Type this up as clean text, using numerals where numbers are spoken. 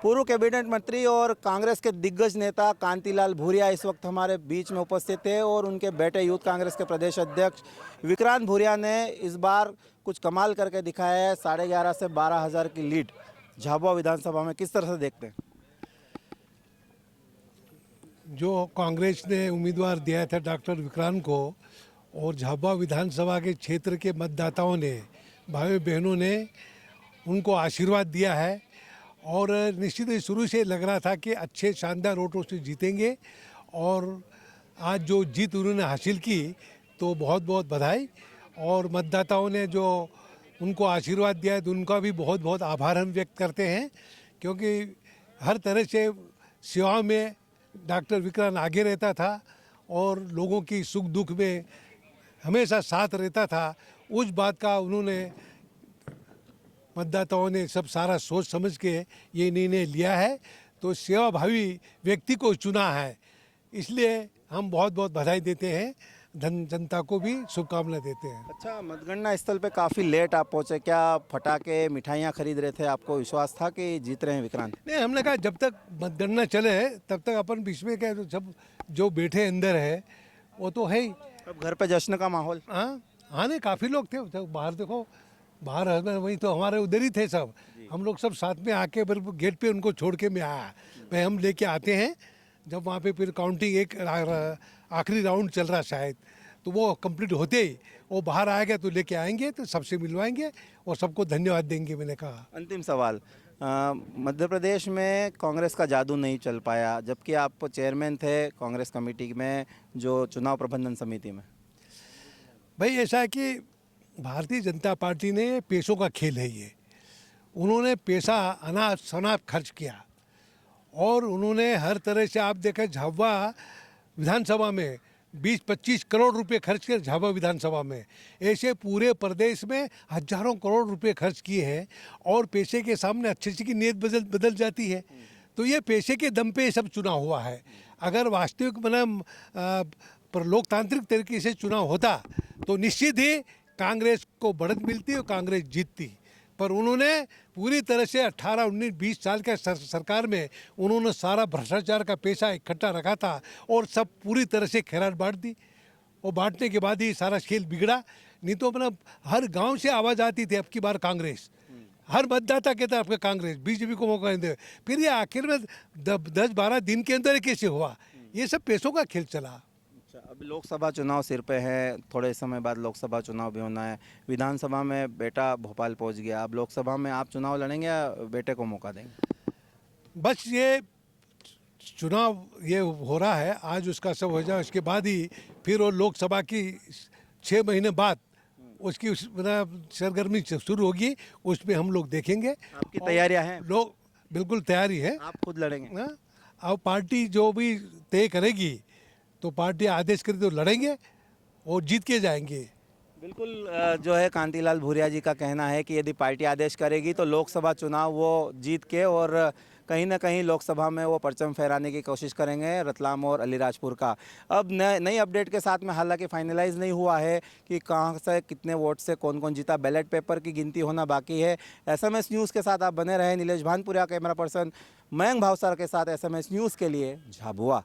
पूर्व कैबिनेट मंत्री और कांग्रेस के दिग्गज नेता कांतिलाल भूरिया इस वक्त हमारे बीच में उपस्थित थे और उनके बेटे यूथ कांग्रेस के प्रदेश अध्यक्ष विक्रांत भूरिया ने इस बार कुछ कमाल करके दिखाया है। 11.5 से 12,000 की लीड झाबुआ विधानसभा में किस तरह से देखते हैं? जो कांग्रेस ने उम्मीदवार दिया था डॉक्टर विक्रांत को और झाबुआ विधानसभा के क्षेत्र के मतदाताओं ने, भाई बहनों ने उनको आशीर्वाद दिया है और निश्चित ही शुरू से लग रहा था कि अच्छे शानदार वोटों से जीतेंगे। और आज जो जीत उन्होंने हासिल की तो बहुत बहुत बधाई। और मतदाताओं ने जो उनको आशीर्वाद दिया है तो उनका भी बहुत बहुत आभार हम व्यक्त करते हैं, क्योंकि हर तरह से सेवा में डॉक्टर विक्रांत आगे रहता था और लोगों की सुख दुख में हमेशा साथ रहता था। उस बात का उन्होंने मतदाताओं ने सब सारा सोच समझ के ये निर्णय लिया है, तो सेवाभावी व्यक्ति को चुना है। इसलिए हम बहुत बहुत बधाई देते हैं, जनता को भी शुभकामनाएं देते हैं। अच्छा, मतगणना स्थल पे काफ़ी लेट आप पहुंचे, क्या फटाके मिठाइयाँ खरीद रहे थे? आपको विश्वास था कि जीत रहे हैं विक्रांत? नहीं, हमने कहा जब तक मतगणना चले है तब तक अपन बीच में क्या, जब जो बैठे अंदर है वो तो है ही। अब घर पे जश्न का माहौल? हाँ हाँ, नहीं काफ़ी लोग थे। जब बाहर देखो, बाहर वही तो हमारे उधर ही थे सब। हम लोग सब साथ में आके फिर गेट पे उनको छोड़ के मैं आया। भाई हम लेके आते हैं, जब वहाँ पे फिर काउंटिंग एक आखिरी राउंड चल रहा शायद, तो वो कंप्लीट होते ही वो बाहर आएगा तो लेके आएंगे, तो सबसे मिलवाएंगे और सबको धन्यवाद देंगे। मैंने कहा। अंतिम सवाल, मध्य प्रदेश में कांग्रेस का जादू नहीं चल पाया, जबकि आप चेयरमैन थे कांग्रेस कमेटी में, जो चुनाव प्रबंधन समिति में। भाई ऐसा है कि भारतीय जनता पार्टी ने पैसों का खेल है ये। उन्होंने पैसा अनाज शनाज खर्च किया और उन्होंने हर तरह से, आप देखें झाबुआ विधानसभा में 20-25 करोड़ रुपए खर्च किए। झाबुआ विधानसभा में ऐसे पूरे प्रदेश में हजारों करोड़ रुपए खर्च किए हैं और पैसे के सामने अच्छी अच्छी की नीयत बदल जाती है। तो ये पैसे के दम पे सब चुनाव हुआ है। अगर वास्तविक पर लोकतांत्रिक तरीके से चुनाव होता तो निश्चित ही कांग्रेस को बढ़त मिलती और कांग्रेस जीतती। पर उन्होंने पूरी तरह से 18, 19, 20 साल के सरकार में उन्होंने सारा भ्रष्टाचार का पैसा इकट्ठा रखा था और सब पूरी तरह से खैरात बांट दी। और बांटने के बाद ही सारा खेल बिगड़ा। नहीं तो हर गांव से आवाज़ आती थी अब की बार कांग्रेस, हर मतदाता कहता आपका कांग्रेस, बीजेपी को मौका नहीं दे। फिर ये आखिर में 10-12 दिन के अंदर कैसे हुआ? ये सब पैसों का खेल चला। अब लोकसभा चुनाव सिर पे है, थोड़े समय बाद लोकसभा चुनाव भी होना है। विधानसभा में बेटा भोपाल पहुंच गया, अब लोकसभा में आप चुनाव लड़ेंगे या बेटे को मौका देंगे? बस ये चुनाव ये हो रहा है, आज उसका सब हो जाए, उसके बाद ही फिर वो लोकसभा की 6 महीने बाद उसकी सरगर्मी शुरू होगी, उसमें हम लोग देखेंगे। आपकी तैयारियां हैं? लोग बिल्कुल तैयारी है। आप खुद लड़ेंगे? हाँ, अब पार्टी जो भी तय करेगी तो पार्टी आदेश करे तो लड़ेंगे और जीत के जाएंगे। बिल्कुल, जो है कांतिलाल भूरिया जी का कहना है कि यदि पार्टी आदेश करेगी तो लोकसभा चुनाव वो जीत के और कहीं ना कहीं लोकसभा में वो परचम फहराने की कोशिश करेंगे रतलाम और अलीराजपुर का। अब नई अपडेट के साथ में हालांकि फाइनलाइज नहीं हुआ है कि कहां से कितने वोट से कौन कौन जीता, बैलेट पेपर की गिनती होना बाकी है। SMS न्यूज़ के साथ आप बने रहे। नीलेश भानपुरिया कैमरा पर्सन मयंक भावसार के साथ SMS न्यूज़ के लिए झाबुआ।